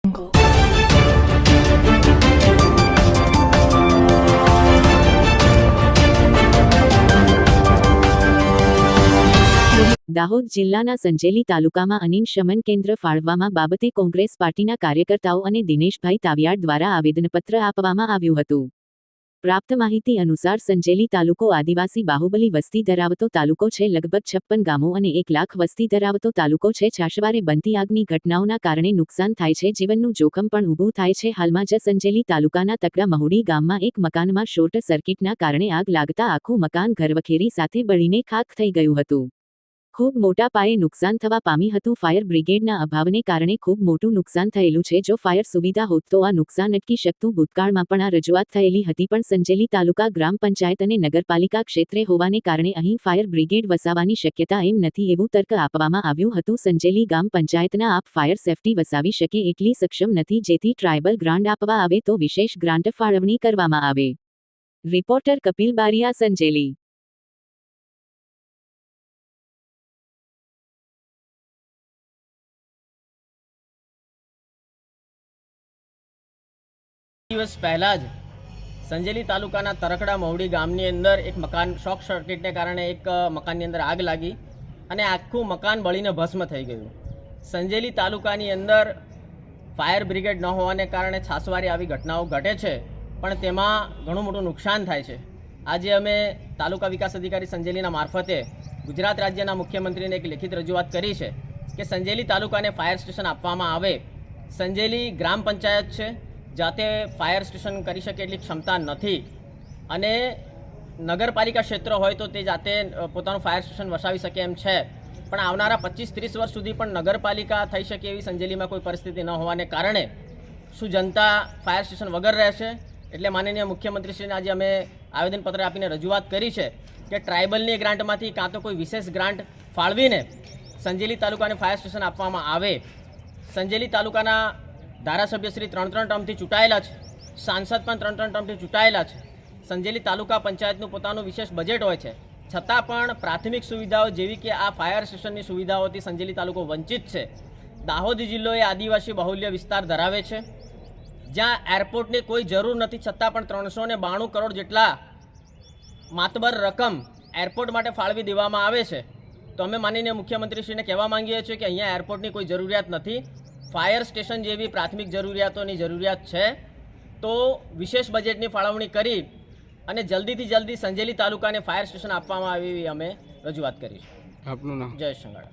દાહોદ જિલ્લાના સંજેલી તાલુકામાં અનિલ શમન કેન્દ્ર ફાળવવામાં બાબતે કોંગ્રેસ પાર્ટીના કાર્યકર્તાઓ અને દિનેશભાઈ તાવિયાડ દ્વારા આવેદનપત્ર આપવામાં આવ્યું હતું। પ્રાપ્ત માહિતી અનુસાર સંજેલી તાલુકો આદિવાસી બાહુબલી વસ્તી ધરાવતો તાલુકો છે। લગભગ 56 ગામો અને 1 લાખ વસ્તી ધરાવતો તાલુકો છે। છાશવારે બનતી આગની ઘટનાઓના કારણે નુકસાન થાય છે, જીવનનું જોખમ પણ ઊભું થાય છે। હાલમાં જ સંજેલી તાલુકાના તકડા મહુડી ગામમાં એક મકાનમાં શોર્ટ સર્કિટના કારણે આગ લાગતા આખું મકાન ઘરવખેરી સાથે બળીને ખાખ થઈ ગયું હતું। ખૂબ મોટા પાયે નુકસાન થવા પામી હતું। ફાયર બ્રિગેડના અભાવને કારણે ખૂબ મોટું નુકસાન થયેલું છે। જો ફાયર સુવિધા હોત તો આ નુકસાન અટકી શકતું। ભૂતકાળમાં પણ આ રજૂઆત થયેલી હતી, પણ સંજેલી તાલુકા ગ્રામ પંચાયત અને નગરપાલિકા ક્ષેત્રે હોવાને કારણે અહીં ફાયર બ્રિગેડ વસાવવાની શક્યતા એમ નથી, એવું તર્ક આપવામાં આવ્યું હતું। સંજેલી ગામ પંચાયતના આપ ફાયર સેફટી વસાવી શકે એટલી સક્ષમ નથી, જેથી ટ્રાયબલ ગ્રાન્ટ આપવા આવે તો વિશેષ ગ્રાન્ટ ફાળવણી કરવામાં આવે। રિપોર્ટર કપિલ બારિયા, સંજેલી। દિવસ પહેલા જ સંજેલી તાલુકાના તરકડા મહુડી ગામની અંદર એક મકાન શોર્ટ સર્કિટને કારણે એક મકાનની અંદર આગ લાગી અને આખું મકાન બળીને ભસ્મ થઈ ગયું। સંજેલી તાલુકાની અંદર ફાયર બ્રિગેડ ન હોવાને કારણે છાસવારે આવી ઘટનાઓ ઘટે છે, પણ તેમાં ઘણું મોટું નુકસાન થાય છે। આજે અમે તાલુકા વિકાસ અધિકારી સંજેલીના મારફતે ગુજરાત રાજ્યના મુખ્યમંત્રીને એક લેખિત રજૂઆત કરી છે કે સંજેલી તાલુકાને ફાયર સ્ટેશન આપવામાં આવે। સંજેલી ગ્રામ પંચાયત છે, જાતે ફાયર સ્ટેશન કરી શકે એટલી ક્ષમતા નથી અને નગરપાલિકા ક્ષેત્ર હોય તો તે જાતે પોતાનું ફાયર સ્ટેશન વસાવી શકે એમ છે, પણ આવનારા 25-30 વર્ષ સુધી પણ નગરપાલિકા થઈ શકે એવી સંજેલીમાં કોઈ પરિસ્થિતિ ન હોવાને કારણે શું જનતા ફાયર સ્ટેશન વગર રહેશે? એટલે માનનીય મુખ્યમંત્રીશ્રીને આજે અમે આવેદનપત્ર આપીને રજૂઆત કરી છે કે ટ્રાયબલની ગ્રાન્ટમાંથી કાં તો કોઈ વિશેષ ગ્રાન્ટ ફાળવીને સંજેલી તાલુકાને ફાયર સ્ટેશન આપવામાં આવે। સંજેલી તાલુકાના ધારાસભ્યશ્રી 3 ટર્મથી ચૂંટાયેલા છે, સાંસદ પણ 3 ટર્મથી ચૂંટાયેલા છે। સંજેલી તાલુકા પંચાયતનું પોતાનું વિશેષ બજેટ હોય છે, છતાં પણ પ્રાથમિક સુવિધાઓ જેવી કે આ ફાયર સ્ટેશનની સુવિધાઓથી સંજેલી તાલુકો વંચિત છે। દાહોદ જિલ્લો એ આદિવાસી બાહુલ્ય વિસ્તાર ધરાવે છે, જ્યાં એરપોર્ટની કોઈ જરૂર નથી, છતાં પણ 392 કરોડ જેટલા માતબર રકમ એરપોર્ટ માટે ફાળવી દેવામાં આવે છે। તો અમે માનનીય મુખ્યમંત્રીશ્રીને કહેવા માંગીએ છીએ કે અહીંયા એરપોર્ટની કોઈ જરૂરિયાત નથી, ફાયર સ્ટેશન જેવી પ્રાથમિક જરૂરિયાતોની જરૂરિયાત છે, તો વિશેષ બજેટની ફાળવણી કરી અને જલ્દીથી જલ્દી સંજેલી તાલુકાને ફાયર સ્ટેશન આપવામાં આવે એવી અમે રજૂઆત કરી છે। આપનું નામ? જય સંગાડા।